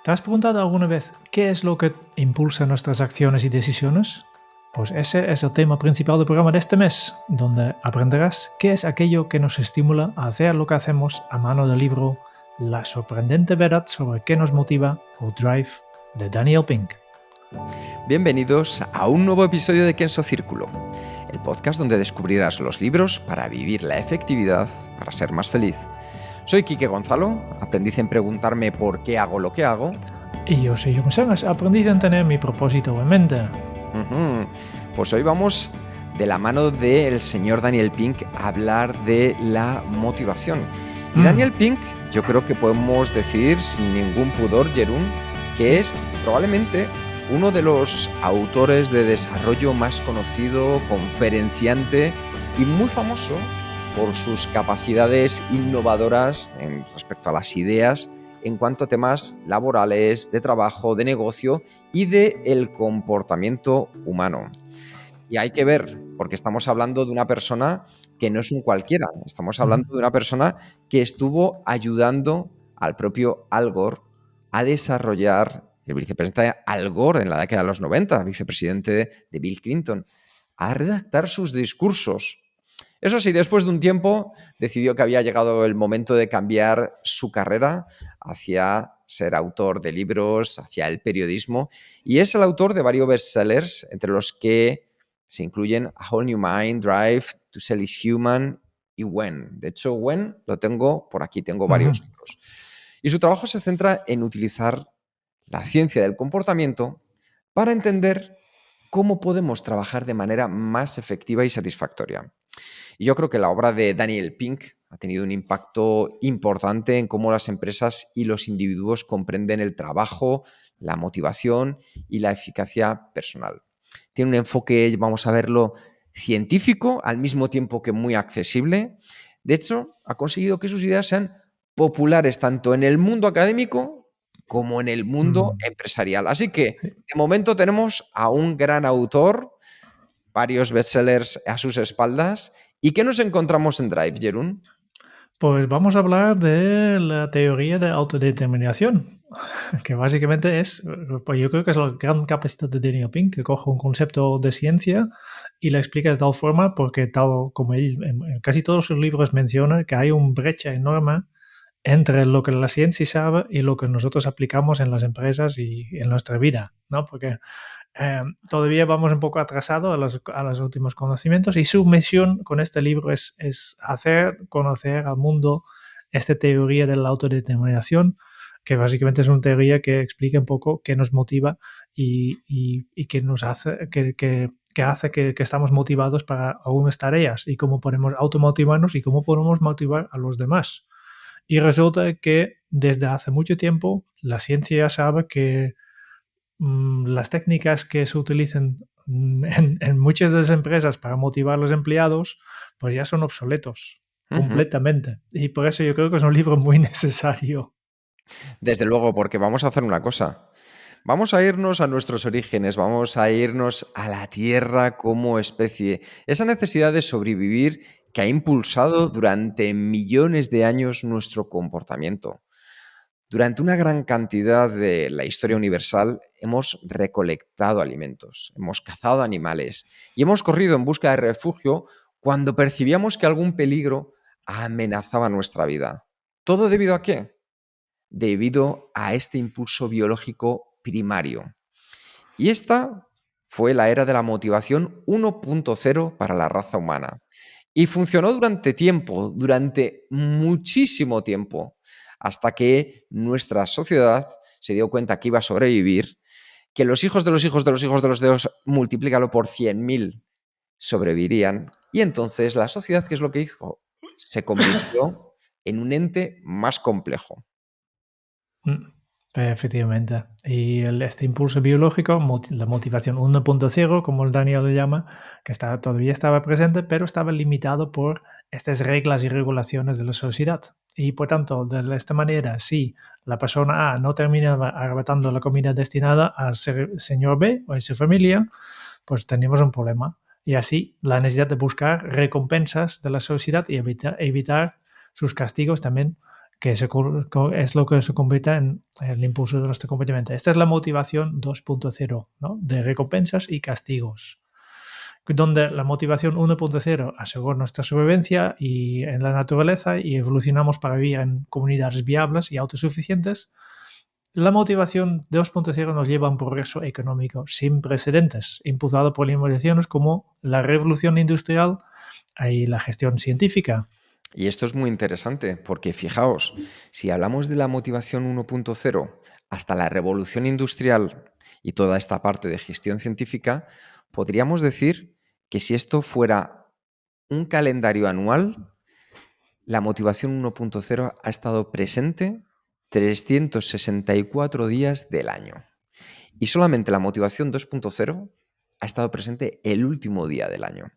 ¿Te has preguntado alguna vez qué es lo que impulsa nuestras acciones y decisiones? Pues ese es el tema principal del programa de este mes, donde aprenderás qué es aquello que nos estimula a hacer lo que hacemos a mano del libro La sorprendente verdad sobre qué nos motiva o Drive de Daniel Pink. Bienvenidos a un nuevo episodio de Kenso Círculo, el podcast donde descubrirás los libros para vivir la efectividad, para ser más feliz. Soy Quique Gonzalo, aprendiz en preguntarme por qué hago lo que hago. Y yo soy Jon Serras, aprendiz en tener mi propósito en mente. Pues hoy vamos de la mano del señor Daniel Pink a hablar de la motivación. Y Daniel Pink, yo creo que podemos decir sin ningún pudor, Jerún, que es probablemente uno de los autores de desarrollo más conocido, conferenciante y muy famoso por sus capacidades innovadoras respecto a las ideas en cuanto a temas laborales, de trabajo, de negocio y del comportamiento humano. Y hay que ver, porque estamos hablando de una persona que no es un cualquiera, estamos hablando de una persona que estuvo ayudando al propio Al Gore a desarrollar, el vicepresidente Al Gore en la década de los 90, vicepresidente de Bill Clinton, a redactar sus discursos. Eso sí, después de un tiempo decidió que había llegado el momento de cambiar su carrera hacia ser autor de libros, hacia el periodismo, y es el autor de varios bestsellers, entre los que se incluyen A Whole New Mind, Drive, To Sell is Human y When. De hecho, When lo tengo por aquí, tengo varios libros. Y su trabajo se centra en utilizar la ciencia del comportamiento para entender cómo podemos trabajar de manera más efectiva y satisfactoria. Y yo creo que la obra de Daniel Pink ha tenido un impacto importante en cómo las empresas y los individuos comprenden el trabajo, la motivación y la eficacia personal. Tiene un enfoque, vamos a verlo, científico, al mismo tiempo que muy accesible. De hecho, ha conseguido que sus ideas sean populares tanto en el mundo académico como en el mundo empresarial. Así que, de momento, tenemos a un gran autor, varios bestsellers a sus espaldas. ¿Y qué nos encontramos en Drive, Jerún? Pues vamos a hablar de la teoría de autodeterminación, que básicamente es, pues yo creo que es la gran capacidad de Daniel Pink, que coge un concepto de ciencia y la explica de tal forma, porque tal como él en casi todos sus libros menciona, que hay una brecha enorme entre lo que la ciencia sabe y lo que nosotros aplicamos en las empresas y en nuestra vida, ¿no? Porque todavía vamos un poco atrasados a los últimos conocimientos y su misión con este libro es hacer conocer al mundo esta teoría de la autodeterminación, que básicamente es una teoría que explica un poco qué nos motiva y que nos hace que hace que estamos motivados para algunas tareas y cómo podemos automotivarnos y cómo podemos motivar a los demás. Y resulta que desde hace mucho tiempo la ciencia sabe que las técnicas que se utilizan en muchas de las empresas para motivar a los empleados, pues ya son obsoletos completamente. Y por eso yo creo que es un libro muy necesario. Desde luego, porque vamos a hacer una cosa. Vamos a irnos a nuestros orígenes, vamos a irnos a la Tierra como especie. Esa necesidad de sobrevivir que ha impulsado durante millones de años nuestro comportamiento. Durante una gran cantidad de la historia universal hemos recolectado alimentos, hemos cazado animales y hemos corrido en busca de refugio cuando percibíamos que algún peligro amenazaba nuestra vida. ¿Todo debido a qué? Debido a este impulso biológico primario. Y esta fue la era de la motivación 1.0 para la raza humana. Y funcionó durante tiempo, durante muchísimo tiempo, hasta que nuestra sociedad se dio cuenta que iba a sobrevivir, que los hijos de los hijos de los hijos de los dedos, multiplícalo por 100.000, sobrevivirían. Y entonces la sociedad, ¿qué es lo que hizo? Se convirtió en un ente más complejo. Efectivamente. Y este impulso biológico, la motivación 1.0, como el Daniel lo llama, que todavía estaba presente, pero estaba limitado por estas reglas y regulaciones de la sociedad. Y por tanto, de esta manera, si la persona A no terminaba arrebatando la comida destinada al señor B o a su familia, pues tenemos un problema. Y así, la necesidad de buscar recompensas de la sociedad y evitar sus castigos también que es lo que se convierte en el impulso de nuestro comportamiento. Esta es la motivación 2.0, ¿no? De recompensas y castigos, donde la motivación 1.0 asegura nuestra sobrevivencia y en la naturaleza y evolucionamos para vivir en comunidades viables y autosuficientes. La motivación 2.0 nos lleva a un progreso económico sin precedentes, impulsado por innovaciones como la revolución industrial y la gestión científica. Y esto es muy interesante porque fijaos, si hablamos de la motivación 1.0 hasta la revolución industrial y toda esta parte de gestión científica, podríamos decir que si esto fuera un calendario anual, la motivación 1.0 ha estado presente 364 días del año. Y solamente la motivación 2.0 ha estado presente el último día del año.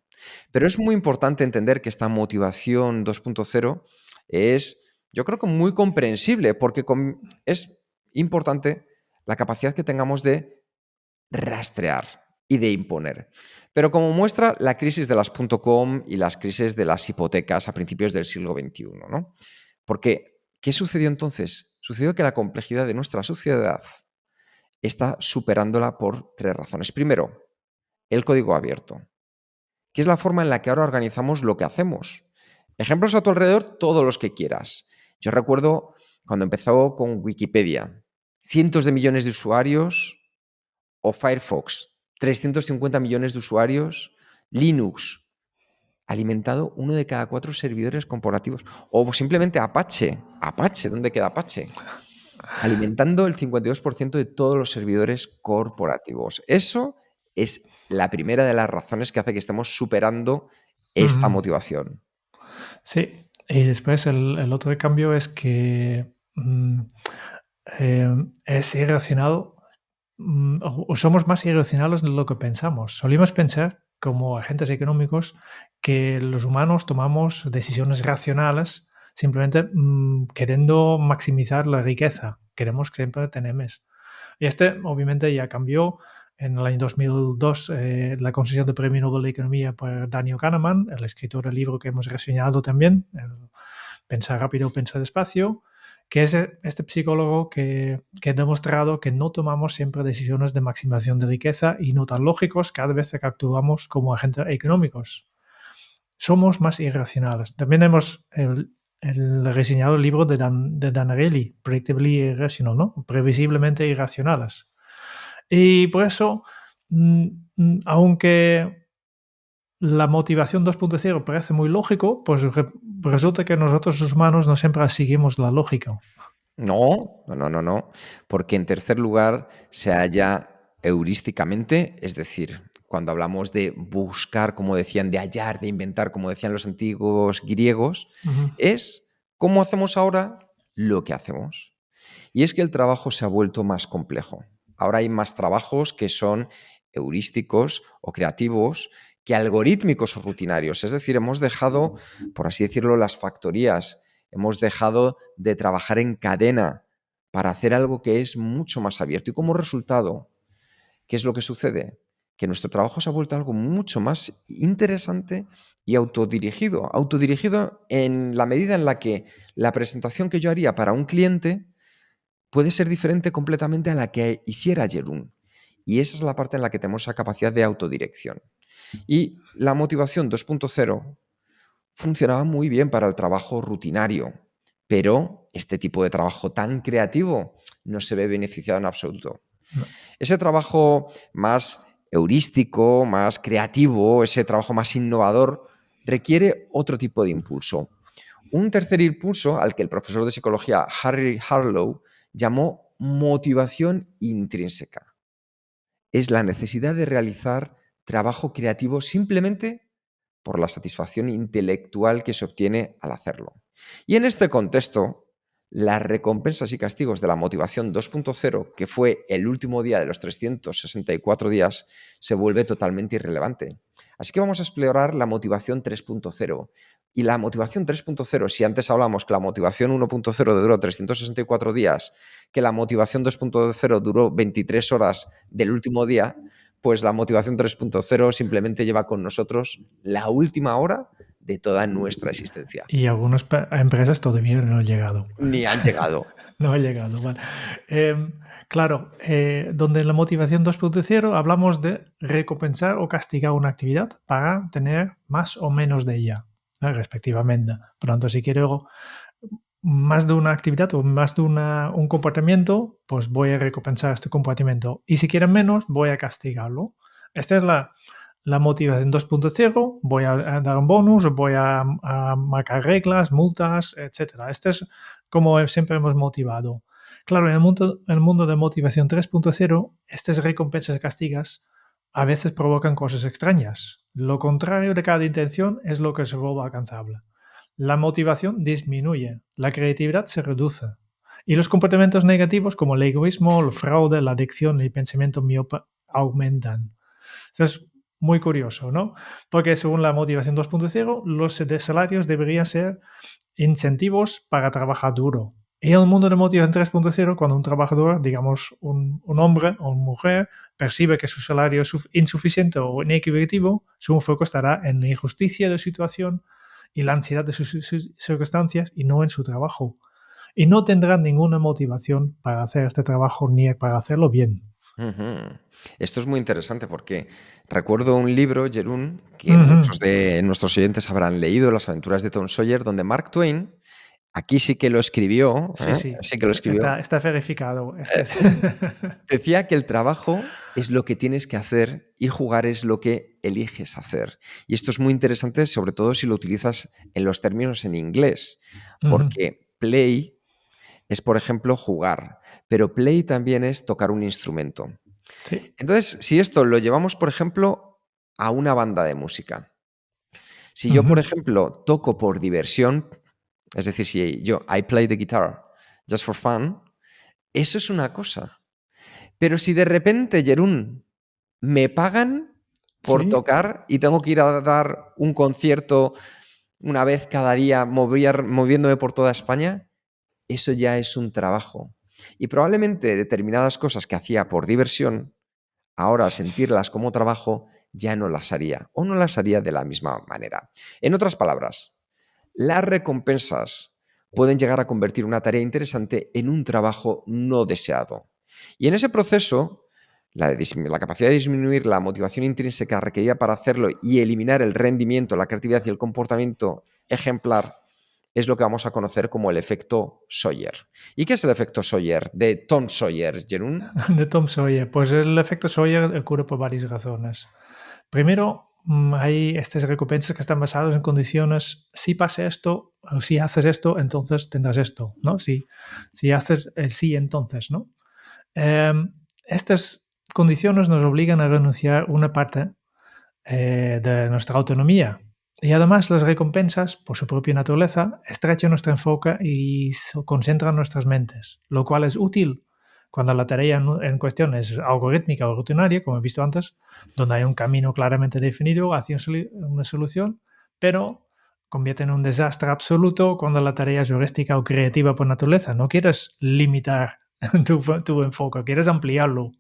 Pero es muy importante entender que esta motivación 2.0 es, yo creo que muy comprensible, porque es importante la capacidad que tengamos de rastrear y de imponer. Pero como muestra la crisis de las .com y las crisis de las hipotecas a principios del siglo XXI, ¿no? Porque, ¿qué sucedió entonces? Sucedió que la complejidad de nuestra sociedad está superándola por 3 razones. Primero, el código abierto, que es la forma en la que ahora organizamos lo que hacemos. Ejemplos a tu alrededor, todos los que quieras. Yo recuerdo cuando empezó con Wikipedia, cientos de millones de usuarios, o Firefox, 350 millones de usuarios, Linux, alimentado 1 de cada 4 servidores corporativos, o simplemente Apache, ¿dónde queda Apache? Alimentando el 52% de todos los servidores corporativos. Eso es la primera de las razones que hace que estemos superando esta motivación. Sí, y después el otro cambio es que es irracional, o somos más irracionales de lo que pensamos. Solemos pensar, como agentes económicos, que los humanos tomamos decisiones racionales simplemente queriendo maximizar la riqueza. Queremos siempre tener más. Y obviamente, ya cambió. En el año 2002, la concesión del Premio Nobel de Economía por Daniel Kahneman, el escritor del libro que hemos reseñado también, Pensar rápido, pensar despacio, que es este psicólogo que ha demostrado que no tomamos siempre decisiones de maximización de riqueza y no tan lógicos cada vez que actuamos como agentes económicos. Somos más irracionales. También hemos reseñado el libro de Dan Ariely, Predictably Irrational, ¿no? Previsiblemente irracionales. Y por eso, aunque la motivación 2.0 parece muy lógico, pues resulta que nosotros los humanos no siempre seguimos la lógica. No, porque en tercer lugar se halla heurísticamente, es decir, cuando hablamos de buscar, como decían, de hallar, de inventar, como decían los antiguos griegos, es cómo hacemos ahora lo que hacemos. Y es que el trabajo se ha vuelto más complejo. Ahora hay más trabajos que son heurísticos o creativos que algorítmicos o rutinarios. Es decir, hemos dejado, por así decirlo, las factorías. Hemos dejado de trabajar en cadena para hacer algo que es mucho más abierto. Y como resultado, ¿qué es lo que sucede? Que nuestro trabajo se ha vuelto algo mucho más interesante y autodirigido. Autodirigido en la medida en la que la presentación que yo haría para un cliente puede ser diferente completamente a la que hiciera Jerún. Y esa es la parte en la que tenemos esa capacidad de autodirección. Y la motivación 2.0 funcionaba muy bien para el trabajo rutinario, pero este tipo de trabajo tan creativo no se ve beneficiado en absoluto. No. Ese trabajo más heurístico, más creativo, ese trabajo más innovador, requiere otro tipo de impulso. Un tercer impulso al que el profesor de psicología Harry Harlow llamó motivación intrínseca. Es la necesidad de realizar trabajo creativo simplemente por la satisfacción intelectual que se obtiene al hacerlo. Y en este contexto, las recompensas y castigos de la motivación 2.0, que fue el último día de los 364 días, se vuelve totalmente irrelevante. Así que vamos a explorar la motivación 3.0. Y la motivación 3.0, si antes hablamos que la motivación 1.0 duró 364 días, que la motivación 2.0 duró 23 horas del último día, pues la motivación 3.0 simplemente lleva con nosotros la última hora de toda nuestra existencia. Y algunas empresas todavía no han llegado. Ni han llegado. No ha llegado, vale. Claro, donde en la motivación 2.0 hablamos de recompensar o castigar una actividad para tener más o menos de ella, respectivamente. Por tanto, si quiero más de una actividad o más de un comportamiento, pues voy a recompensar este comportamiento. Y si quieren menos, voy a castigarlo. Esta es la motivación 2.0. Voy a dar un bonus, voy a marcar reglas, multas, etc. Este es como siempre hemos motivado. Claro, en el mundo de motivación 3.0, estas recompensas y castigas a veces provocan cosas extrañas. Lo contrario de cada intención es lo que se vuelve alcanzable. La motivación disminuye, la creatividad se reduce y los comportamientos negativos como el egoísmo, el fraude, la adicción y el pensamiento miope aumentan. Eso es muy curioso, ¿no? Porque según la motivación 2.0, los salarios deberían ser incentivos para trabajar duro. Y en el mundo de motivación 3.0, cuando un trabajador, digamos un hombre o una mujer, percibe que su salario es insuficiente o inequitativo, su enfoque estará en la injusticia de la situación y la ansiedad de sus circunstancias y no en su trabajo. Y no tendrá ninguna motivación para hacer este trabajo ni para hacerlo bien. Esto es muy interesante porque recuerdo un libro, Jeroen, que muchos de nuestros oyentes habrán leído, Las aventuras de Tom Sawyer, donde Mark Twain, aquí sí que lo escribió, Sí, sí, sí que lo escribió, está verificado. decía que el trabajo es lo que tienes que hacer y jugar es lo que eliges hacer. Y esto es muy interesante, sobre todo si lo utilizas en los términos en inglés, porque play es, por ejemplo, jugar, pero play también es tocar un instrumento. Sí. Entonces, si esto lo llevamos, por ejemplo, a una banda de música. Si yo, por ejemplo, toco por diversión, es decir, si yo, I play the guitar just for fun, eso es una cosa. Pero si de repente, Jeroen, me pagan por Sí. tocar y tengo que ir a dar un concierto una vez cada día moviéndome por toda España, eso ya es un trabajo. Y probablemente determinadas cosas que hacía por diversión, ahora al sentirlas como trabajo, ya no las haría o no las haría de la misma manera. En otras palabras, las recompensas pueden llegar a convertir una tarea interesante en un trabajo no deseado. Y en ese proceso, la capacidad de disminuir la motivación intrínseca requerida para hacerlo y eliminar el rendimiento, la creatividad y el comportamiento ejemplar es lo que vamos a conocer como el efecto Sawyer. ¿Y qué es el efecto Sawyer de Tom Sawyer, Jeroen? De Tom Sawyer. Pues el efecto Sawyer ocurre por varias razones. Primero, hay estas recompensas que están basadas en condiciones. Si pasa esto, o si haces esto, entonces tendrás esto, ¿no? Si haces el sí, entonces, ¿no? Estas condiciones nos obligan a renunciar una parte de nuestra autonomía. Y además las recompensas, por su propia naturaleza, estrechan nuestro enfoque y concentran nuestras mentes, lo cual es útil cuando la tarea en cuestión es algorítmica o rutinaria, como he visto antes, donde hay un camino claramente definido hacia una solución, pero convierte en un desastre absoluto cuando la tarea es heurística o creativa por naturaleza. No quieres limitar tu enfoque, quieres ampliarlo,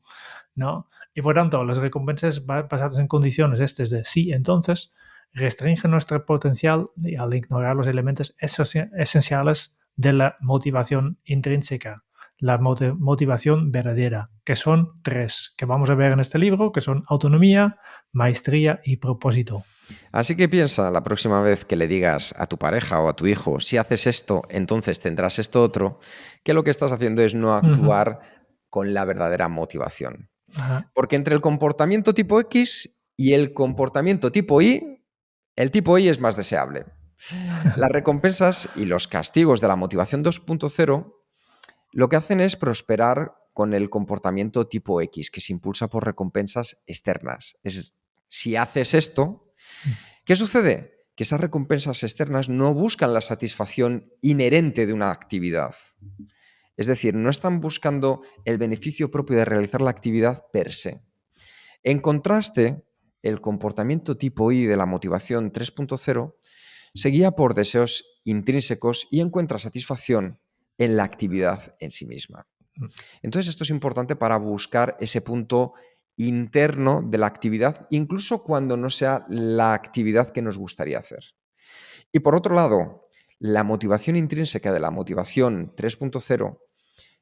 ¿no? Y por tanto, las recompensas basadas en condiciones estas de sí, entonces, restringen nuestro potencial al ignorar los elementos esenciales de la motivación intrínseca, la motivación verdadera, que son tres, que vamos a ver en este libro, que son autonomía, maestría y propósito. Así que piensa la próxima vez que le digas a tu pareja o a tu hijo, si haces esto, entonces tendrás esto otro, que lo que estás haciendo es no actuar con la verdadera motivación. Ajá. Porque entre el comportamiento tipo X y el comportamiento tipo Y, el tipo Y es más deseable. Las recompensas y los castigos de la motivación 2.0 lo que hacen es prosperar con el comportamiento tipo X, que se impulsa por recompensas externas. Si haces esto, ¿qué sucede? Que esas recompensas externas no buscan la satisfacción inherente de una actividad. Es decir, no están buscando el beneficio propio de realizar la actividad per se. En contraste, el comportamiento tipo I de la motivación 3.0 se guía por deseos intrínsecos y encuentra satisfacción en la actividad en sí misma. Entonces, esto es importante para buscar ese punto interno de la actividad, incluso cuando no sea la actividad que nos gustaría hacer. Y por otro lado, la motivación intrínseca de la motivación 3.0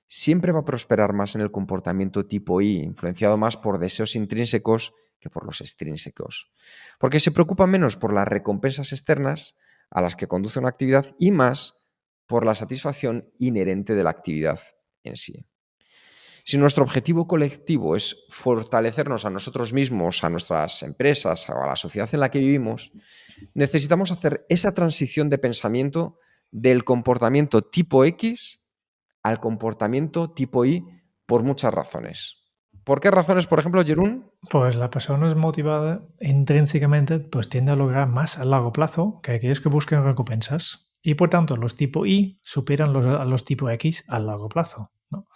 siempre va a prosperar más en el comportamiento tipo I, influenciado más por deseos intrínsecos que por los extrínsecos, porque se preocupa menos por las recompensas externas a las que conduce una actividad y más por la satisfacción inherente de la actividad en sí. Si nuestro objetivo colectivo es fortalecernos a nosotros mismos, a nuestras empresas o a la sociedad en la que vivimos, necesitamos hacer esa transición de pensamiento del comportamiento tipo X al comportamiento tipo Y por muchas razones. ¿Por qué razones, por ejemplo, Jerún? Pues la persona es motivada intrínsecamente, pues tiende a lograr más a largo plazo que aquellos que buscan recompensas. Y por tanto, los tipo I superan a los tipo X a largo plazo, ¿no?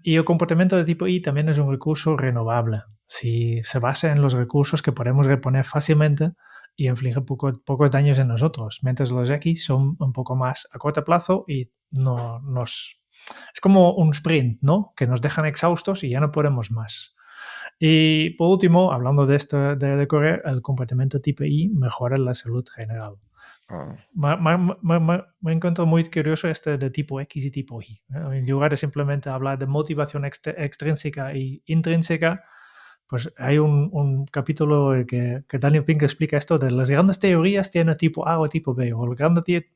Y el comportamiento de tipo I también es un recurso renovable. Si se basa en los recursos que podemos reponer fácilmente y inflige pocos daños en nosotros, mientras los X son un poco más a corto plazo y no nos... Es como un sprint, ¿no? Que nos dejan exhaustos y ya no podemos más. Y por último, hablando de esto de correr, el comportamiento tipo I mejora la salud general. Ah, Me encuentro muy curioso este de tipo X y tipo Y. En lugar de simplemente hablar de motivación extrínseca y intrínseca, pues hay un capítulo que Daniel Pink explica esto de las grandes teorías tienen tipo A o tipo B, o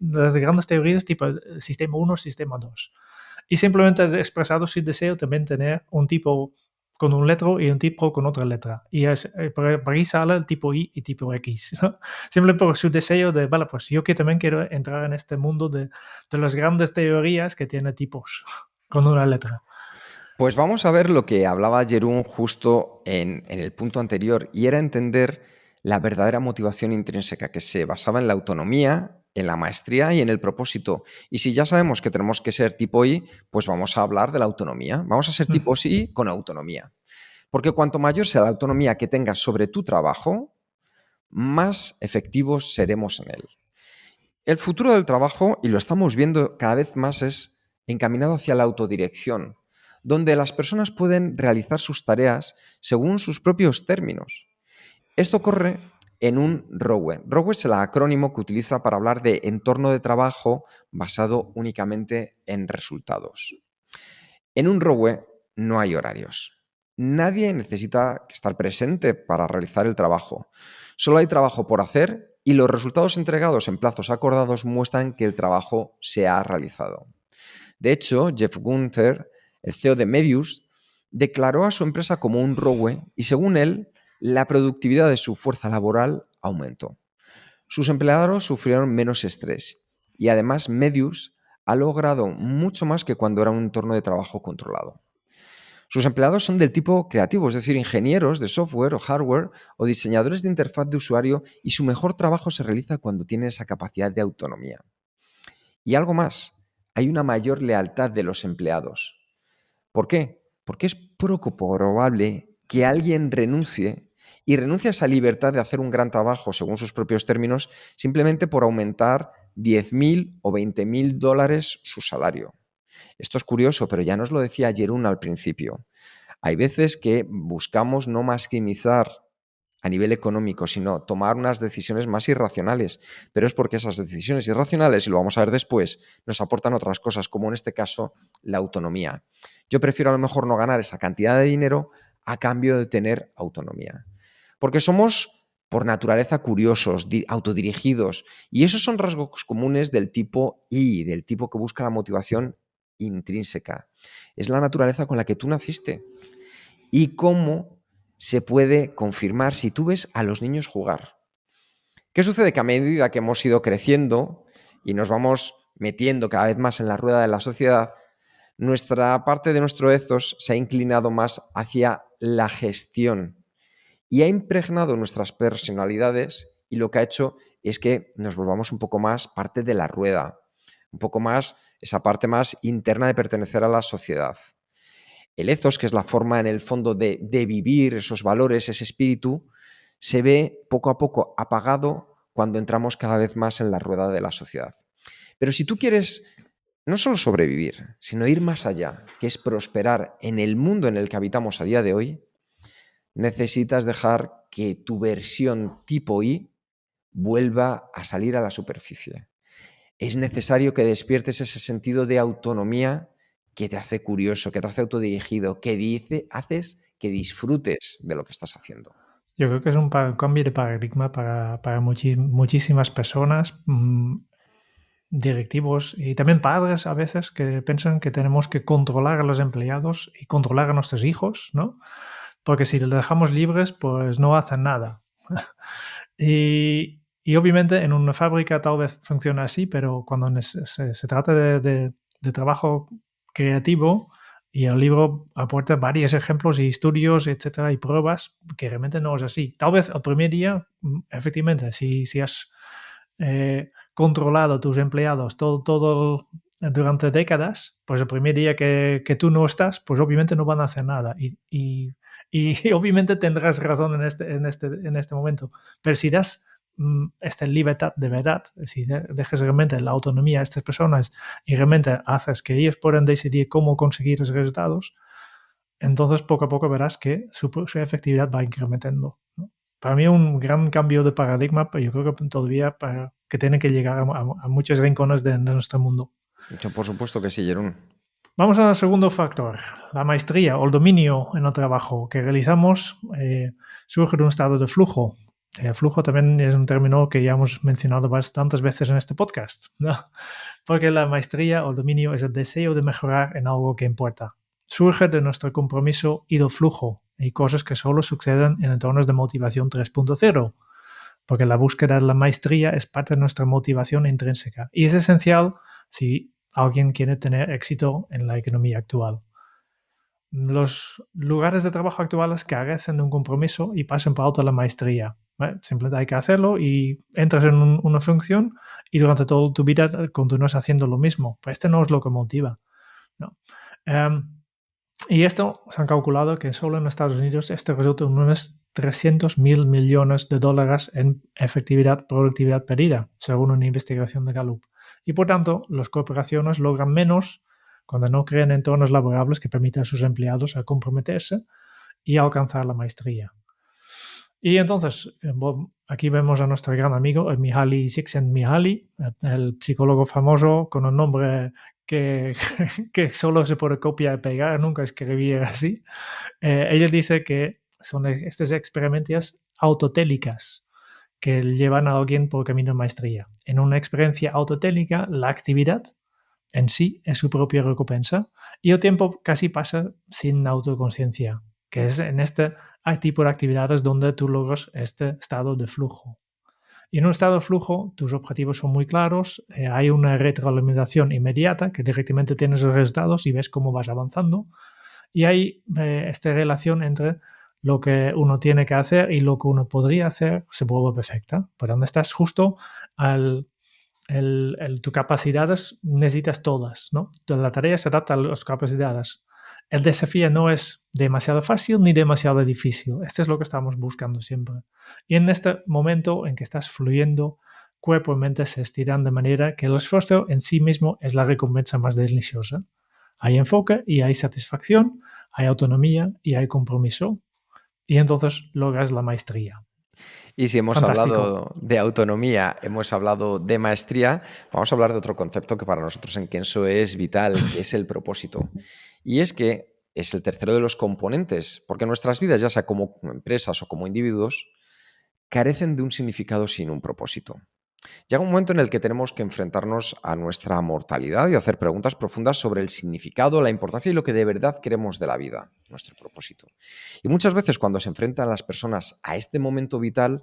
las grandes teorías tipo sistema 1, sistema 2. Y simplemente he expresado su deseo también tener un tipo con un letra y un tipo con otra letra. Y para ahí sale el tipo Y y tipo X, ¿no? Simplemente por su deseo de, vale, pues yo que también quiero entrar en este mundo de las grandes teorías que tiene tipos con una letra. Pues vamos a ver lo que hablaba Jerún justo en el punto anterior, y era entender la verdadera motivación intrínseca que se basaba en la autonomía, en la maestría y en el propósito. Y si ya sabemos que tenemos que ser tipo I, pues vamos a hablar de la autonomía. Vamos a ser tipo I con autonomía. Porque cuanto mayor sea la autonomía que tengas sobre tu trabajo, más efectivos seremos en él. El futuro del trabajo, y lo estamos viendo cada vez más, es encaminado hacia la autodirección, donde las personas pueden realizar sus tareas según sus propios términos. Esto ocurre en un ROWE. ROWE es el acrónimo que utiliza para hablar de entorno de trabajo basado únicamente en resultados. En un ROWE no hay horarios. Nadie necesita estar presente para realizar el trabajo. Solo hay trabajo por hacer y los resultados entregados en plazos acordados muestran que el trabajo se ha realizado. De hecho, Jeff Gunther, el CEO de Medius, declaró a su empresa como un ROWE y según él, la productividad de su fuerza laboral aumentó. Sus empleados sufrieron menos estrés y además Medius ha logrado mucho más que cuando era un entorno de trabajo controlado. Sus empleados son del tipo creativo, es decir, ingenieros de software o hardware o diseñadores de interfaz de usuario, y su mejor trabajo se realiza cuando tienen esa capacidad de autonomía. Y algo más, hay una mayor lealtad de los empleados. ¿Por qué? Porque es poco probable que alguien renuncie y renuncie a esa libertad de hacer un gran trabajo según sus propios términos simplemente por aumentar 10.000 o 20.000 dólares su salario. Esto es curioso, pero ya nos lo decía Jerún al principio. Hay veces que buscamos no maximizar a nivel económico, sino tomar unas decisiones más irracionales, pero es porque esas decisiones irracionales, y lo vamos a ver después, nos aportan otras cosas, como en este caso la autonomía. Yo prefiero a lo mejor no ganar esa cantidad de dinero a cambio de tener autonomía, porque somos por naturaleza curiosos, autodirigidos, y esos son rasgos comunes del tipo I, del tipo que busca la motivación intrínseca. Es la naturaleza con la que tú naciste. Y cómo se puede confirmar si tú ves a los niños jugar. ¿Qué sucede? Que a medida que hemos ido creciendo y nos vamos metiendo cada vez más en la rueda de la sociedad, nuestra parte de nuestro ethos se ha inclinado más hacia la gestión y ha impregnado nuestras personalidades, y lo que ha hecho es que nos volvamos un poco más parte de la rueda, un poco más esa parte más interna de pertenecer a la sociedad. El ethos, que es la forma en el fondo de vivir esos valores, ese espíritu, se ve poco a poco apagado cuando entramos cada vez más en la rueda de la sociedad. Pero si tú quieres no solo sobrevivir, sino ir más allá, que es prosperar en el mundo en el que habitamos a día de hoy, necesitas dejar que tu versión tipo I vuelva a salir a la superficie. Es necesario que despiertes ese sentido de autonomía que te hace curioso, que te hace autodirigido, haces que disfrutes de lo que estás haciendo. Yo creo que es un cambio de paradigma para muchísimas personas, directivos y también padres a veces que piensan que tenemos que controlar a los empleados y controlar a nuestros hijos, ¿no? Porque si les dejamos libres, pues no hacen nada. Y obviamente en una fábrica tal vez funciona así, pero cuando se trata de trabajo creativo, y el libro aporta varios ejemplos y estudios, etcétera, y pruebas que realmente no es así. Tal vez el primer día, efectivamente, si has controlado a tus empleados todo durante décadas, pues el primer día que tú no estás, pues obviamente no van a hacer nada. Y obviamente tendrás razón en este momento. Pero si das esta libertad de verdad, si dejas realmente la autonomía a estas personas y realmente haces que ellos puedan decidir cómo conseguir los resultados, entonces poco a poco verás que su efectividad va incrementando, ¿no? Para mí un gran cambio de paradigma, pero yo creo que todavía que tiene que llegar a muchos rincones de nuestro mundo. Yo, por supuesto que sí, Jerún. Vamos al segundo factor, la maestría o el dominio en el trabajo que realizamos surge de un estado de flujo. El flujo también es un término que ya hemos mencionado bastantes veces en este podcast, ¿no? Porque la maestría o el dominio es el deseo de mejorar en algo que importa. Surge de nuestro compromiso y del flujo, y cosas que solo suceden en entornos de motivación 3.0, porque la búsqueda de la maestría es parte de nuestra motivación intrínseca y es esencial si alguien quiere tener éxito en la economía actual. Los lugares de trabajo actuales carecen de un compromiso y pasan por alto la maestría. Simplemente hay que hacerlo y entras en una función y durante toda tu vida continúas haciendo lo mismo. Pues este no es lo que motiva, ¿no? Y esto se han calculado que solo en Estados Unidos esto resulta en unos 300.000 millones de dólares en efectividad, productividad perdida, según una investigación de Gallup. Y por tanto, las corporaciones logran menos cuando no crean entornos laborables que permitan a sus empleados a comprometerse y alcanzar la maestría. Y entonces, aquí vemos a nuestro gran amigo, Mihaly Csikszentmihalyi, el psicólogo famoso con un nombre que, que solo se puede copiar y pegar, nunca escribía así. Ella dice que son estas experiencias autotélicas que llevan a alguien por camino de maestría. En una experiencia autotélica, la actividad en sí es su propia recompensa y el tiempo casi pasa sin autoconciencia, que es en este tipo de actividades donde tú logras este estado de flujo. Y en un estado de flujo, tus objetivos son muy claros, hay una retroalimentación inmediata, que directamente tienes los resultados y ves cómo vas avanzando, y hay esta relación entre lo que uno tiene que hacer y lo que uno podría hacer se vuelve perfecta. Por donde estás justo tus capacidades necesitas todas, ¿no? La tarea se adapta a las capacidades. El desafío no es demasiado fácil ni demasiado difícil. Esto es lo que estamos buscando siempre. Y en este momento en que estás fluyendo, cuerpo y mente se estiran de manera que el esfuerzo en sí mismo es la recompensa más deliciosa. Hay enfoque y hay satisfacción, hay autonomía y hay compromiso. Y entonces logras la maestría. Y si hemos Fantástico. hablado de autonomía, hemos hablado de maestría, vamos a hablar de otro concepto que para nosotros en Kenso es vital, que es el propósito. Y es que es el tercero de los componentes, porque nuestras vidas, ya sea como empresas o como individuos, carecen de un significado sin un propósito. Llega un momento en el que tenemos que enfrentarnos a nuestra mortalidad y hacer preguntas profundas sobre el significado, la importancia y lo que de verdad queremos de la vida, nuestro propósito. Y muchas veces cuando se enfrentan las personas a este momento vital,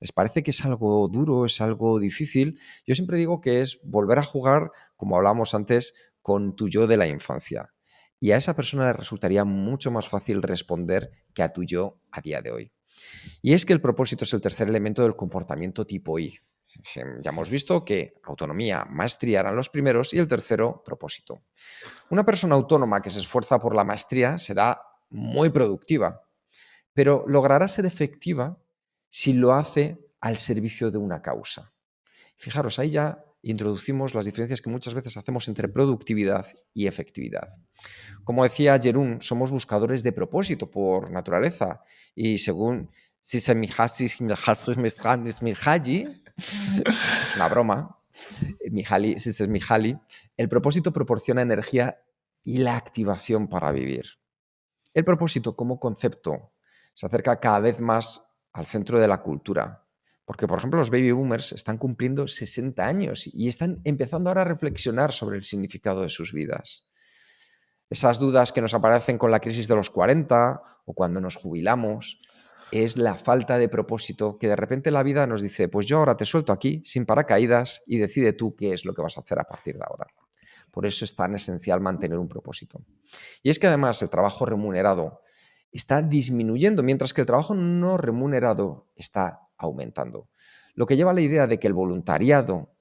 les parece que es algo duro, es algo difícil. Yo siempre digo que es volver a jugar, como hablábamos antes, con tu yo de la infancia. Y a esa persona le resultaría mucho más fácil responder que a tu yo a día de hoy. Y es que el propósito es el tercer elemento del comportamiento tipo I. Ya hemos visto que autonomía, maestría eran los primeros y el tercero, propósito. Una persona autónoma que se esfuerza por la maestría será muy productiva, pero logrará ser efectiva si lo hace al servicio de una causa. Fijaros, ahí ya introducimos las diferencias que muchas veces hacemos entre productividad y efectividad. Como decía Jerún, somos buscadores de propósito por naturaleza y según Si se mihasis, mihaji, es una broma. Mihaly, si es Mihaly, el propósito proporciona energía y la activación para vivir. El propósito como concepto se acerca cada vez más al centro de la cultura, porque, por ejemplo, los baby boomers están cumpliendo 60 años y están empezando ahora a reflexionar sobre el significado de sus vidas. Esas dudas que nos aparecen con la crisis de los 40 o cuando nos jubilamos, es la falta de propósito que de repente la vida nos dice, pues yo ahora te suelto aquí sin paracaídas y decide tú qué es lo que vas a hacer a partir de ahora. Por eso es tan esencial mantener un propósito. Y es que además el trabajo remunerado está disminuyendo, mientras que el trabajo no remunerado está aumentando. Lo que lleva a la idea de que el voluntariado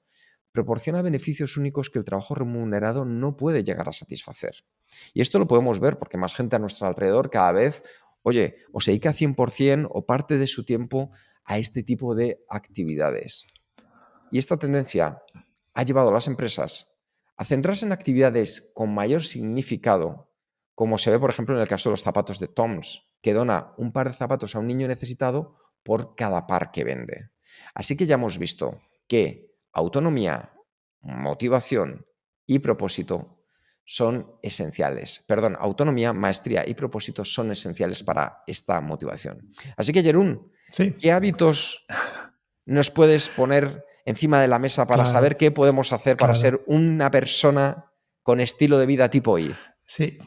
proporciona beneficios únicos que el trabajo remunerado no puede llegar a satisfacer. Y esto lo podemos ver porque más gente a nuestro alrededor cada vez, oye, o se dedica 100% o parte de su tiempo a este tipo de actividades. Y esta tendencia ha llevado a las empresas a centrarse en actividades con mayor significado, como se ve, por ejemplo, en el caso de los zapatos de Toms, que dona un par de zapatos a un niño necesitado por cada par que vende. Así que ya hemos visto que autonomía, motivación y propósito son esenciales. Perdón, autonomía, maestría y propósito son esenciales para esta motivación. Así que, Jerún, Sí, ¿qué hábitos nos puedes poner encima de la mesa para claro, saber qué podemos hacer para claro. ser una persona con estilo de vida tipo I? Sí,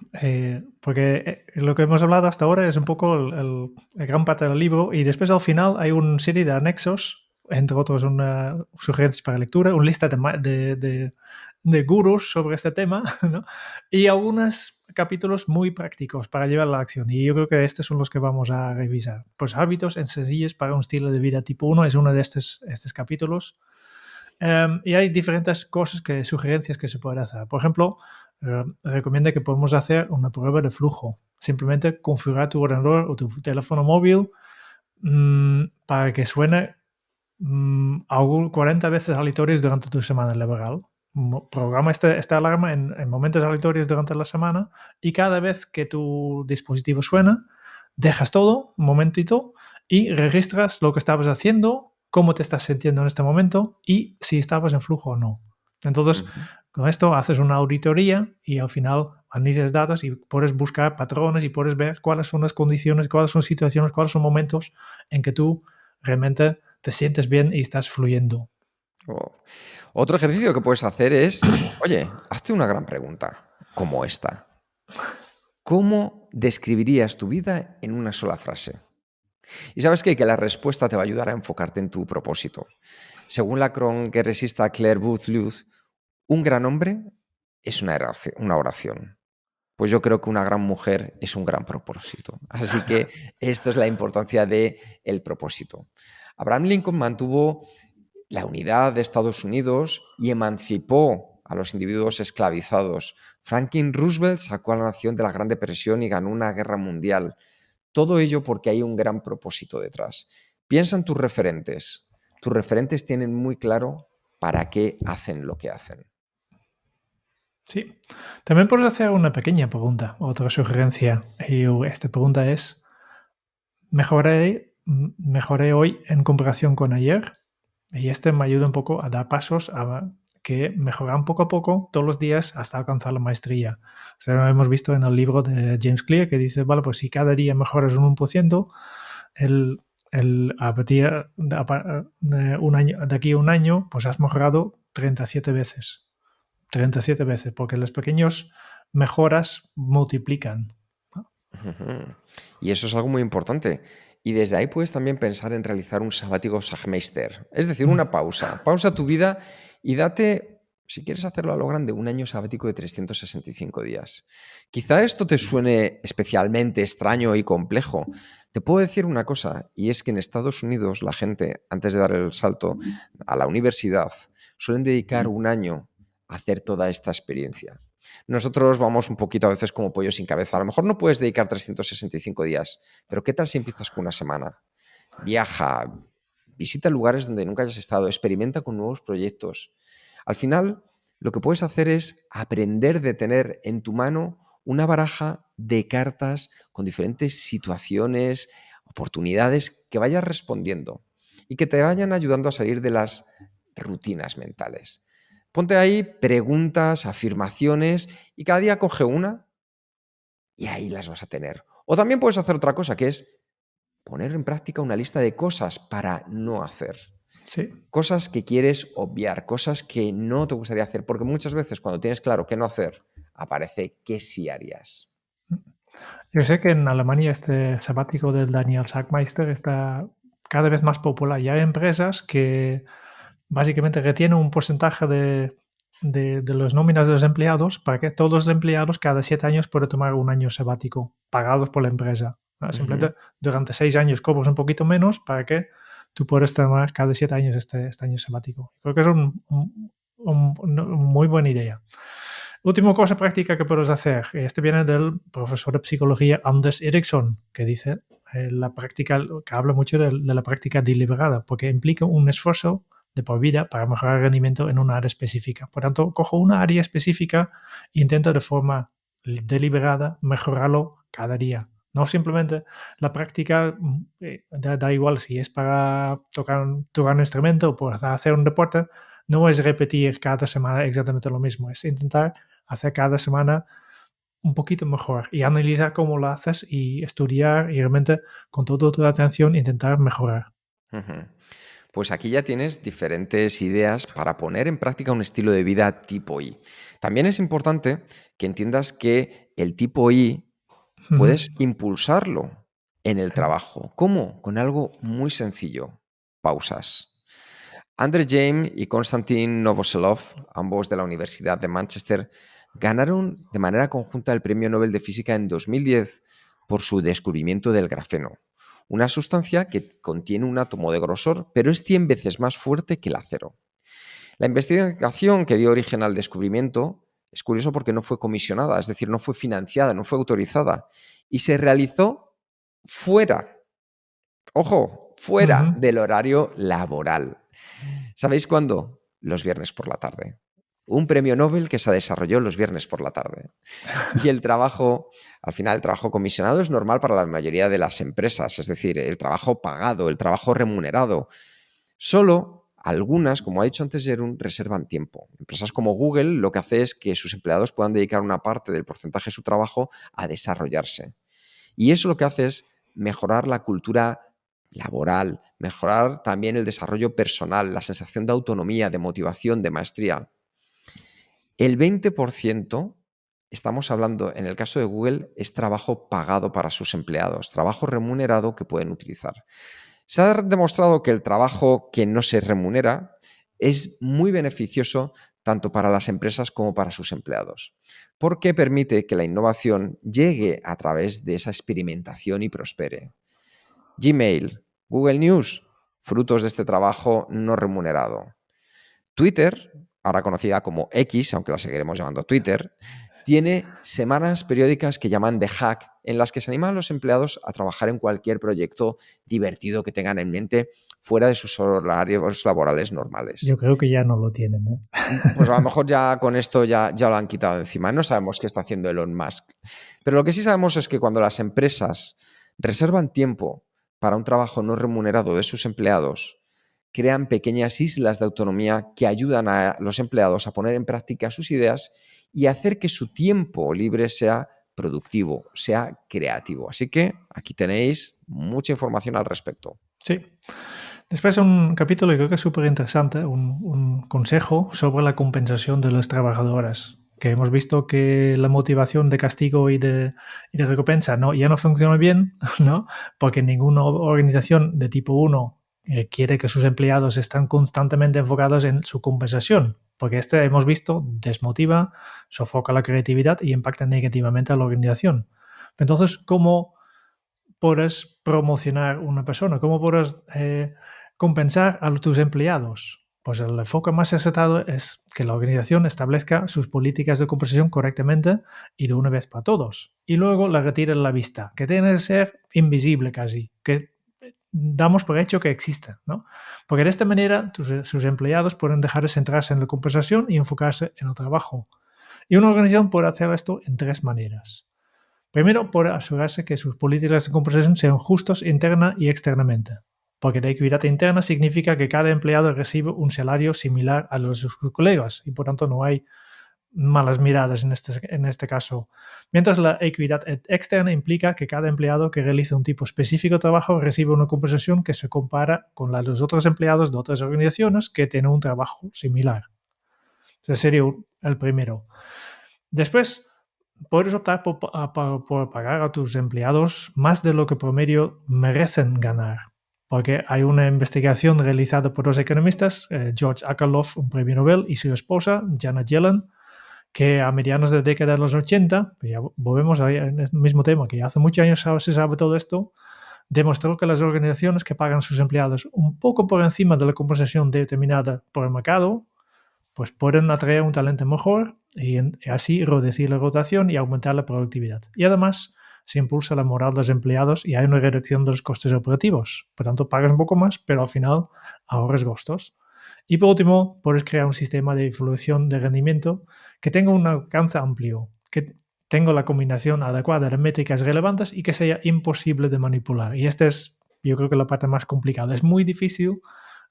porque lo que hemos hablado hasta ahora es un poco el gran parte del libro y después al final hay una serie de anexos, entre otros una sugerencias para lectura, una lista de gurús sobre este tema, ¿no? Y algunos capítulos muy prácticos para llevar a la acción. Y yo creo que estos son los que vamos a revisar. Pues hábitos sencillos para un estilo de vida tipo 1 es uno de estos capítulos. Y hay diferentes cosas, sugerencias que se pueden hacer. Por ejemplo, recomienda que podemos hacer una prueba de flujo. Simplemente configurar tu ordenador o tu teléfono móvil para que suene 40 veces aleatorios durante tu semana laboral. Programa esta alarma en momentos aleatorios durante la semana y cada vez que tu dispositivo suena, dejas todo un momentito y registras lo que estabas haciendo, cómo te estás sintiendo en este momento y si estabas en flujo o no. Entonces, Ujú. con esto haces una auditoría y al final analizas datos y puedes buscar patrones y puedes ver cuáles son las condiciones, cuáles son situaciones, cuáles son momentos en que tú realmente te sientes bien y estás fluyendo. Oh. Otro ejercicio que puedes hacer es, oye, hazte una gran pregunta, como esta. ¿Cómo describirías tu vida en una sola frase? Y sabes qué? Que la respuesta te va a ayudar a enfocarte en tu propósito. Según la cronqueresista Claire Booth Luce, un gran hombre es una oración. Pues yo creo que una gran mujer es un gran propósito. Así que esto es la importancia del propósito. Abraham Lincoln mantuvo la unidad de Estados Unidos y emancipó a los individuos esclavizados. Franklin Roosevelt sacó a la nación de la Gran Depresión y ganó una guerra mundial. Todo ello porque hay un gran propósito detrás. Piensa en tus referentes. Tus referentes tienen muy claro para qué hacen lo que hacen. Sí. También puedes hacer una pequeña pregunta, otra sugerencia. Y esta pregunta es, ¿mejoré hoy en comparación con ayer? Y este me ayuda un poco a dar pasos a que mejoran poco a poco todos los días hasta alcanzar la maestría. O sea, lo hemos visto en el libro de James Clear que dice, vale, pues si cada día mejoras un 1%, el, a partir de un año, de aquí a un año, pues has mejorado 37 veces. 37 veces, porque las pequeñas mejoras multiplican. ¿No? Ujú. Y eso es algo muy importante. Y desde ahí puedes también pensar en realizar un sabático Sagmeister, es decir, una pausa. Pausa tu vida y date, si quieres hacerlo a lo grande, un año sabático de 365 días. Quizá esto te suene especialmente extraño y complejo. Te puedo decir una cosa, y es que en Estados Unidos la gente, antes de dar el salto a la universidad, suelen dedicar un año a hacer toda esta experiencia. Nosotros vamos un poquito a veces como pollo sin cabeza. A lo mejor no puedes dedicar 365 días, pero ¿qué tal si empiezas con una semana? Viaja, visita lugares donde nunca hayas estado, experimenta con nuevos proyectos. Al final, lo que puedes hacer es aprender de tener en tu mano una baraja de cartas con diferentes situaciones oportunidades que vayas respondiendo y que te vayan ayudando a salir de las rutinas mentales. Ponte ahí preguntas, afirmaciones y cada día coge una y ahí las vas a tener. O también puedes hacer otra cosa, que es poner en práctica una lista de cosas para no hacer. Sí. Cosas que quieres obviar, cosas que no te gustaría hacer, porque muchas veces cuando tienes claro qué no hacer, aparece qué sí harías. Yo sé que en Alemania este sabático del Daniel Sackmeister está cada vez más popular. Ya hay empresas que básicamente retienen un porcentaje de las nóminas de los empleados para que todos los empleados cada 7 años puedan tomar un año sabático pagados por la empresa. Simplemente durante 6 años cobras un poquito menos para que tú puedas tomar cada 7 años este año sabático. Creo que es una muy buena idea. Última cosa práctica que puedes hacer. Este viene del profesor de psicología Anders Ericsson, que dice la práctica, que habla mucho de la práctica deliberada, porque implica un esfuerzo de por vida para mejorar el rendimiento en una área específica. Por tanto, cojo una área específica e intento de forma deliberada mejorarlo cada día. No simplemente la práctica, da igual si es para tocar un instrumento o para hacer un deporte, no es repetir cada semana exactamente lo mismo, es intentar hacer cada semana un poquito mejor y analizar cómo lo haces y estudiar y realmente con toda tu atención intentar mejorar. Pues aquí ya tienes diferentes ideas para poner en práctica un estilo de vida tipo I. También es importante que entiendas que el tipo I puedes impulsarlo en el trabajo. ¿Cómo? Con algo muy sencillo. Pausas. Andre James y Konstantin Novoselov, ambos de la Universidad de Manchester, ganaron de manera conjunta el Premio Nobel de Física en 2010 por su descubrimiento del grafeno, una sustancia que contiene un átomo de grosor, pero es 100 veces más fuerte que el acero. La investigación que dio origen al descubrimiento es curioso porque no fue comisionada, es decir, no fue financiada, no fue autorizada, y se realizó fuera, ojo, fuera del horario laboral. ¿Sabéis cuándo? Los viernes por la tarde. Un premio Nobel que se desarrolló los viernes por la tarde. Y el trabajo, al final, el trabajo comisionado es normal para la mayoría de las empresas, es decir, el trabajo pagado, el trabajo remunerado. Solo algunas, como ha dicho antes Jerún, reservan tiempo. Empresas como Google lo que hace es que sus empleados puedan dedicar una parte del porcentaje de su trabajo a desarrollarse. Y eso lo que hace es mejorar la cultura laboral, mejorar también el desarrollo personal, la sensación de autonomía, de motivación, de maestría. El 20%, estamos hablando, en el caso de Google, es trabajo pagado para sus empleados, trabajo remunerado que pueden utilizar. Se ha demostrado que el trabajo que no se remunera es muy beneficioso tanto para las empresas como para sus empleados, porque permite que la innovación llegue a través de esa experimentación y prospere. Gmail, Google News, frutos de este trabajo no remunerado. Twitter, ahora conocida como X, aunque la seguiremos llamando Twitter, tiene semanas periódicas que llaman The Hack, en las que se animan a los empleados a trabajar en cualquier proyecto divertido que tengan en mente fuera de sus horarios laborales normales. Yo creo que ya no lo tienen. Pues a lo mejor ya con esto ya lo han quitado encima. No sabemos qué está haciendo Elon Musk. Pero lo que sí sabemos es que cuando las empresas reservan tiempo para un trabajo no remunerado de sus empleados, crean pequeñas islas de autonomía que ayudan a los empleados a poner en práctica sus ideas y hacer que su tiempo libre sea productivo, sea creativo. Así que aquí tenéis mucha información al respecto. Sí. Después un capítulo que creo que es súper interesante, un consejo sobre la compensación de los trabajadores, que hemos visto que la motivación de castigo y de recompensa ya no funciona bien, ¿no? Porque ninguna organización de tipo 1 quiere que sus empleados estén constantemente enfocados en su compensación, porque hemos visto desmotiva, sofoca la creatividad y impacta negativamente a la organización. Entonces, ¿cómo puedes promocionar una persona? ¿Cómo puedes compensar a tus empleados? Pues el enfoque más acertado es que la organización establezca sus políticas de compensación correctamente y de una vez para todos. Y luego la retire de la vista, que tiene que ser invisible casi, que damos por hecho que existe, ¿no? Porque de esta manera sus empleados pueden dejar de centrarse en la compensación y enfocarse en el trabajo. Y una organización puede hacer esto en 3 maneras. Primero, por asegurarse que sus políticas de compensación sean justas interna y externamente. Porque la equidad interna significa que cada empleado recibe un salario similar a los de sus colegas y por tanto no hay malas miradas en este caso. Mientras la equidad externa implica que cada empleado que realiza un tipo específico de trabajo recibe una compensación que se compara con la de los otros empleados de otras organizaciones que tienen un trabajo similar. Ese sería el primero. Después, puedes optar por pagar a tus empleados más de lo que promedio merecen ganar. Porque hay una investigación realizada por dos economistas, George Akerlof, un premio Nobel, y su esposa, Janet Yellen, que a medianos de la década de los 80, ya volvemos ahí en el mismo tema, que ya hace muchos años se sabe todo esto, demostró que las organizaciones que pagan a sus empleados un poco por encima de la compensación determinada por el mercado, pues pueden atraer un talento mejor y así reducir la rotación y aumentar la productividad. Y además se impulsa la moral de los empleados y hay una reducción de los costes operativos. Por tanto, pagas un poco más, pero al final ahorras gastos. Y por último, puedes crear un sistema de evaluación de rendimiento que tenga un alcance amplio, que tenga la combinación adecuada de métricas relevantes y que sea imposible de manipular. Y esta es, yo creo que la parte más complicada. Es muy difícil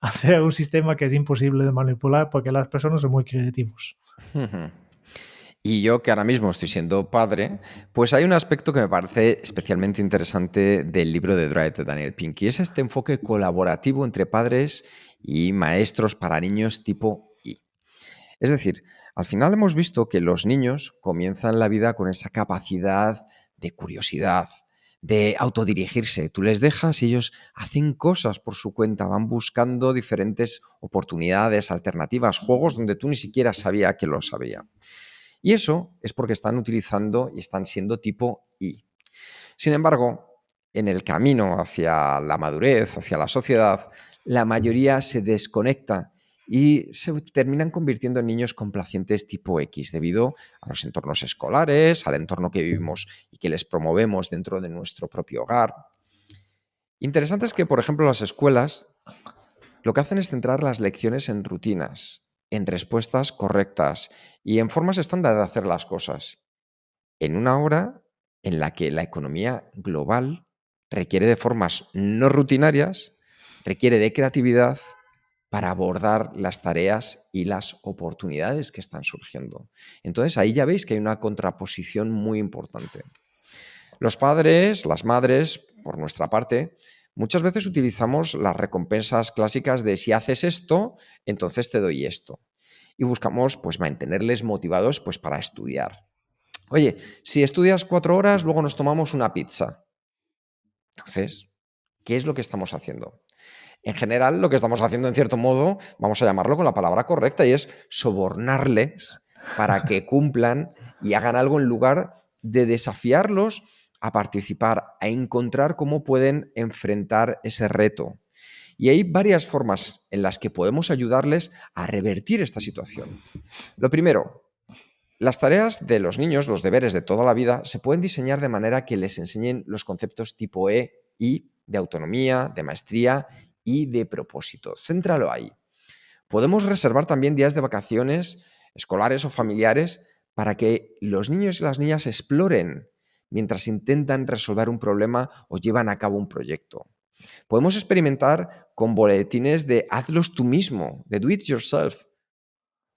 hacer un sistema que es imposible de manipular porque las personas son muy creativos. Ujú. Y yo que ahora mismo estoy siendo padre, pues hay un aspecto que me parece especialmente interesante del libro de Drive de Daniel Pink, y es este enfoque colaborativo entre padres y maestros para niños tipo I. Es decir, al final hemos visto que los niños comienzan la vida con esa capacidad de curiosidad, de autodirigirse. Tú les dejas y ellos hacen cosas por su cuenta, van buscando diferentes oportunidades, alternativas, juegos donde tú ni siquiera sabías que lo sabía. Y eso es porque están utilizando y están siendo tipo I. Sin embargo, en el camino hacia la madurez, hacia la sociedad, la mayoría se desconecta y se terminan convirtiendo en niños complacientes tipo X debido a los entornos escolares, al entorno que vivimos y que les promovemos dentro de nuestro propio hogar. Interesante es que, por ejemplo, las escuelas lo que hacen es centrar las lecciones en rutinas, en respuestas correctas y en formas estándar de hacer las cosas, en una hora en la que la economía global requiere de formas no rutinarias, requiere de creatividad para abordar las tareas y las oportunidades que están surgiendo. Entonces ahí ya veis que hay una contraposición muy importante. Los padres, las madres, por nuestra parte, muchas veces utilizamos las recompensas clásicas de si haces esto, entonces te doy esto. Y buscamos pues mantenerles motivados pues para estudiar. Oye, si estudias 4 horas, luego nos tomamos una pizza. Entonces, ¿qué es lo que estamos haciendo? En general, lo que estamos haciendo, en cierto modo, vamos a llamarlo con la palabra correcta, y es sobornarles para que cumplan y hagan algo en lugar de desafiarlos a participar, a encontrar cómo pueden enfrentar ese reto. Y hay varias formas en las que podemos ayudarles a revertir esta situación. Lo primero, las tareas de los niños, los deberes de toda la vida, se pueden diseñar de manera que les enseñen los conceptos tipo E y de autonomía, de maestría y de propósito. Céntralo ahí. Podemos reservar también días de vacaciones escolares o familiares para que los niños y las niñas exploren mientras intentan resolver un problema o llevan a cabo un proyecto. Podemos experimentar con boletines de hazlos tú mismo, de do it yourself.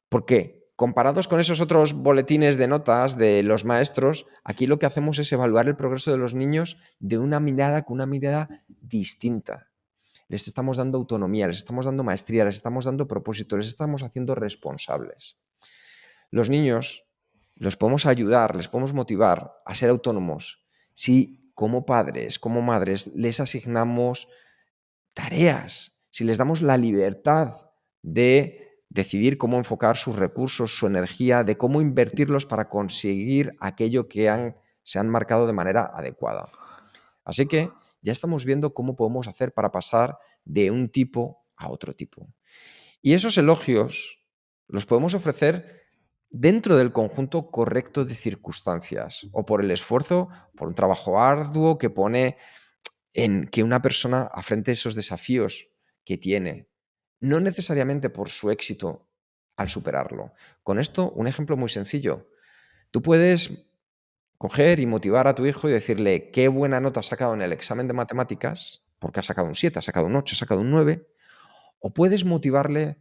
¿Por qué? Comparados con esos otros boletines de notas de los maestros, aquí lo que hacemos es evaluar el progreso de los niños de una mirada con una mirada distinta. Les estamos dando autonomía, les estamos dando maestría, les estamos dando propósito, les estamos haciendo responsables. Los niños los podemos ayudar, les podemos motivar a ser autónomos si como padres, como madres, les asignamos tareas, si les damos la libertad de decidir cómo enfocar sus recursos, su energía, de cómo invertirlos para conseguir aquello que se han marcado de manera adecuada. Así que ya estamos viendo cómo podemos hacer para pasar de un tipo a otro tipo. Y esos elogios los podemos ofrecer dentro del conjunto correcto de circunstancias o por el esfuerzo, por un trabajo arduo que pone en que una persona afrente esos desafíos que tiene, no necesariamente por su éxito al superarlo. Con esto, un ejemplo muy sencillo. Tú puedes coger y motivar a tu hijo y decirle qué buena nota ha sacado en el examen de matemáticas, porque ha sacado un 7, ha sacado un 8, ha sacado un 9, o puedes motivarle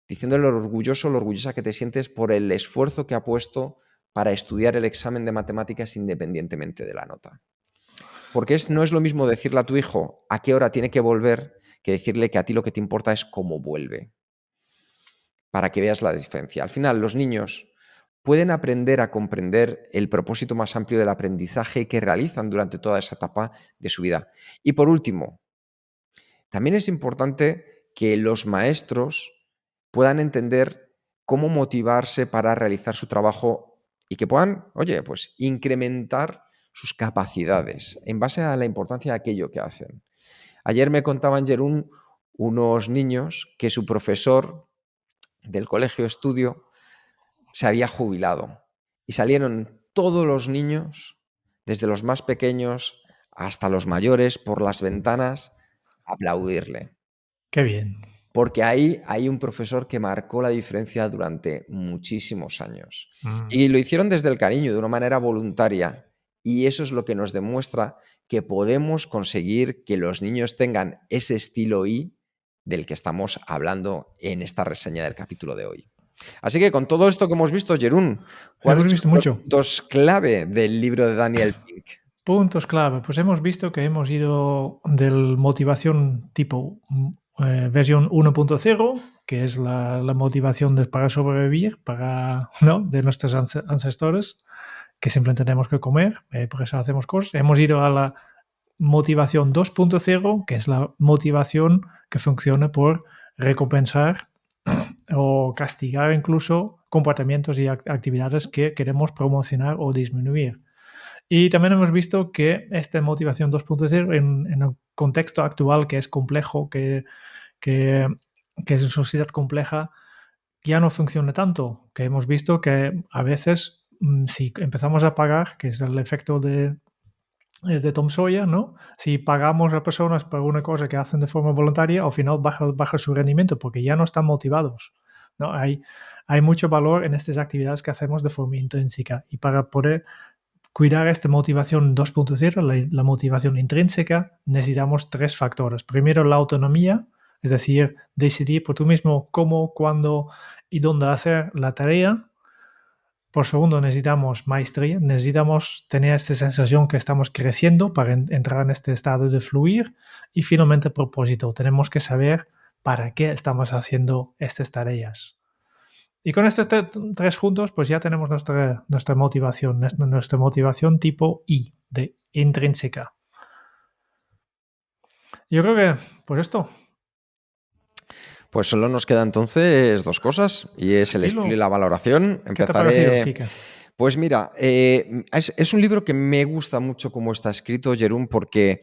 diciéndole lo orgulloso, lo orgullosa que te sientes por el esfuerzo que ha puesto para estudiar el examen de matemáticas independientemente de la nota. Porque no es lo mismo decirle a tu hijo a qué hora tiene que volver que decirle que a ti lo que te importa es cómo vuelve, para que veas la diferencia. Al final, los niños pueden aprender a comprender el propósito más amplio del aprendizaje que realizan durante toda esa etapa de su vida. Y por último, también es importante que los maestros puedan entender cómo motivarse para realizar su trabajo y que puedan, oye, pues incrementar sus capacidades en base a la importancia de aquello que hacen. Ayer me contaban, Jerún, unos niños que su profesor del colegio estudio se había jubilado y salieron todos los niños, desde los más pequeños hasta los mayores, por las ventanas a aplaudirle. Qué bien. Porque ahí hay un profesor que marcó la diferencia durante muchísimos años. Mm. Y lo hicieron desde el cariño, de una manera voluntaria. Y eso es lo que nos demuestra que podemos conseguir que los niños tengan ese estilo I del que estamos hablando en esta reseña del capítulo de hoy. Así que con todo esto que hemos visto, Jerún, ¿cuáles Hemos son visto los mucho. puntos clave del libro de Daniel Pink? Puntos clave. Pues hemos visto que hemos ido del motivación tipo versión 1.0, que es la motivación para sobrevivir, ¿no? De nuestros ancestores, que siempre tenemos que comer, por eso hacemos cosas. Hemos ido a la motivación 2.0, que es la motivación que funciona por recompensar o castigar incluso comportamientos y actividades que queremos promocionar o disminuir. Y también hemos visto que esta motivación 2.0 en el contexto actual, que es complejo, que es una sociedad compleja, ya no funciona tanto. Que hemos visto que a veces, si empezamos a pagar, que es el efecto de Tom Sawyer, ¿no? Si pagamos a personas por una cosa que hacen de forma voluntaria, al final baja su rendimiento porque ya no están motivados, ¿no? Hay mucho valor en estas actividades que hacemos de forma intrínseca, y para poder cuidar esta motivación 2.0, la motivación intrínseca, necesitamos 3 factores. Primero, la autonomía, es decir, decidir por tú mismo cómo, cuándo y dónde hacer la tarea. Por segundo, necesitamos maestría, necesitamos tener esta sensación que estamos creciendo para entrar en este estado de fluir. Y finalmente, propósito, tenemos que saber para qué estamos haciendo estas tareas. Y con estos tres juntos, pues ya tenemos nuestra motivación tipo I, de intrínseca. Yo creo que por esto. Pues solo nos queda entonces dos cosas, y es el estilo y la valoración. ¿Qué te ha parecido, Empezaré. Kike? Pues mira, es un libro que me gusta mucho cómo está escrito, Jerún, porque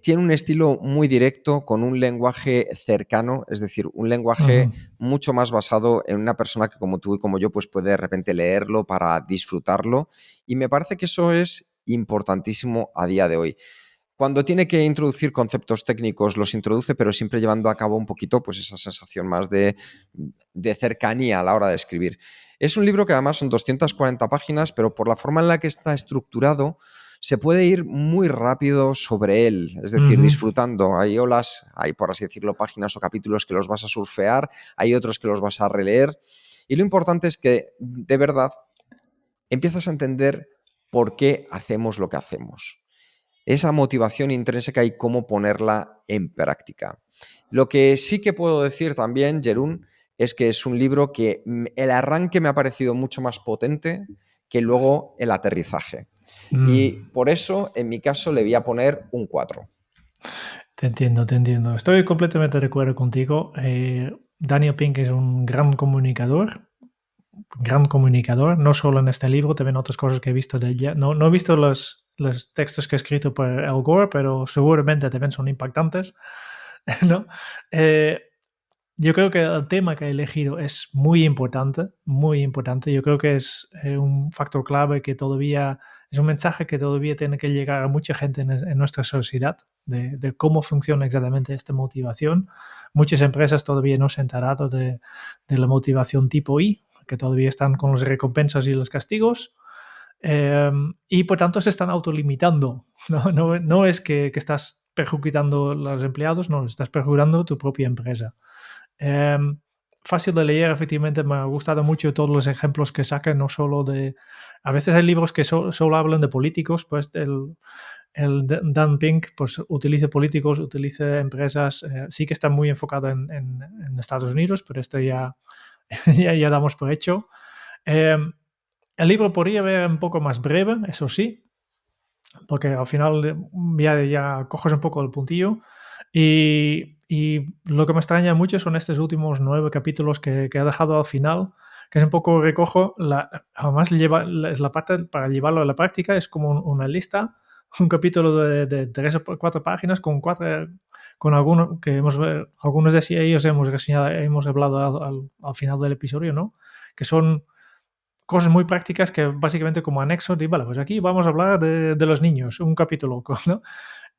tiene un estilo muy directo, con un lenguaje cercano, es decir, un lenguaje mucho más basado en una persona que como tú y como yo pues puede de repente leerlo para disfrutarlo, y me parece que eso es importantísimo a día de hoy. Cuando tiene que introducir conceptos técnicos, los introduce, pero siempre llevando a cabo un poquito pues esa sensación más de cercanía a la hora de escribir. Es un libro que además son 240 páginas, pero por la forma en la que está estructurado, se puede ir muy rápido sobre él, es decir, disfrutando. Hay olas, hay, por así decirlo, páginas o capítulos que los vas a surfear, hay otros que los vas a releer, y lo importante es que, de verdad, empiezas a entender por qué hacemos lo que hacemos. Esa motivación intrínseca y cómo ponerla en práctica. Lo que sí que puedo decir también, Jerún, es que es un libro que el arranque me ha parecido mucho más potente que luego el aterrizaje. Y por eso, en mi caso, le voy a poner un 4. Te entiendo. Estoy completamente de acuerdo contigo. Daniel Pink es un gran comunicador, no solo en este libro, también otras cosas que he visto de ella. No he visto los textos que ha escrito por Al Gore, pero seguramente también son impactantes, ¿no? Yo creo que el tema que he elegido es muy importante, muy importante. Yo creo que es un factor clave que todavía es un mensaje que todavía tiene que llegar a mucha gente en nuestra sociedad, de cómo funciona exactamente esta motivación. Muchas empresas todavía no se han enterado de la motivación tipo I, que todavía están con las recompensas y los castigos. Y por tanto se están autolimitando. No es que estás perjudicando a los empleados, no, estás perjudicando tu propia empresa. Fácil de leer, efectivamente, me ha gustado mucho todos los ejemplos que sacan, no solo de... A veces hay libros que solo hablan de políticos, pues Dan Pink pues utiliza políticos, utiliza empresas, sí que está muy enfocado en Estados Unidos, pero esto ya, ya damos por hecho. El libro podría ser un poco más breve, eso sí, porque al final ya coges un poco el puntillo. Y lo que me extraña mucho son estos últimos 9 capítulos que ha dejado al final, que es un poco recojo, además es la parte para llevarlo a la práctica, es como una lista, un capítulo de 3 o 4 páginas con algunos que algunos de ellos hemos reseñado, hemos hablado al final del episodio, ¿no? Que son cosas muy prácticas que básicamente como anexo de, vale, pues aquí vamos a hablar de los niños, un capítulo, ¿no?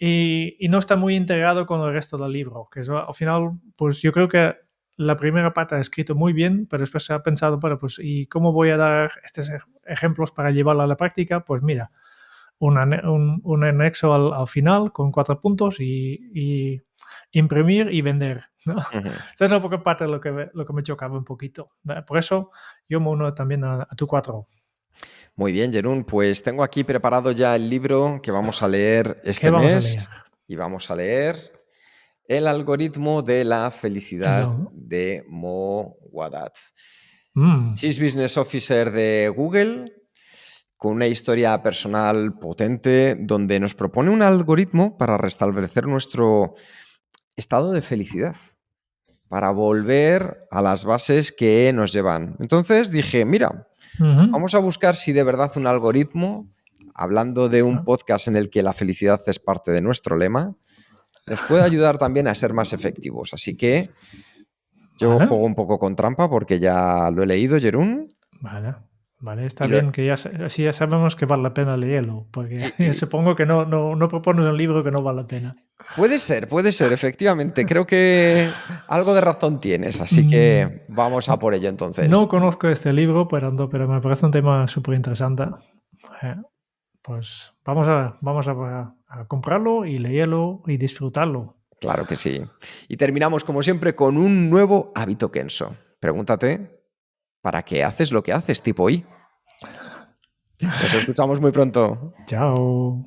Y no está muy integrado con el resto del libro, que eso, al final, pues yo creo que la primera parte ha escrito muy bien, pero después se ha pensado, bueno, pues ¿y cómo voy a dar estos ejemplos para llevarlo a la práctica? Pues mira, un anexo al final con 4 puntos y imprimir y vender, ¿no? Ujú. Esa es la poca parte de lo que me chocaba un poquito. Por eso yo me uno también a tu 4. Muy bien, Jerún, pues tengo aquí preparado ya el libro que vamos a leer ¿Qué este vamos a leer? mes y vamos a leer El algoritmo de la felicidad No. de Mo Haddad. Mm. Chief Business Officer de Google, con una historia personal potente donde nos propone un algoritmo para restablecer nuestro estado de felicidad, para volver a las bases que nos llevan. Entonces dije, mira, Ujú. vamos a buscar si de verdad un algoritmo, hablando de un Ah, podcast en el que la felicidad es parte de nuestro lema, nos puede ayudar también a ser más efectivos. Así que yo vale, juego un poco con trampa porque ya lo he leído, Jerún, vale, vale, está y, lo- bien que así ya sabemos que vale la pena leerlo, porque y- y supongo que no propones un libro que no vale la pena. puede ser, efectivamente. Creo que algo de razón tienes, así Mm, que vamos a por ello no entonces. conozco este libro, pero me parece un tema súper interesante. Eh, pues vamos a comprarlo y leerlo y disfrutarlo. Claro que sí. Y terminamos, como siempre, con un nuevo hábito Kenso. Pregúntate, ¿para qué haces lo que haces, tipo I? Nos escuchamos muy pronto. Chao.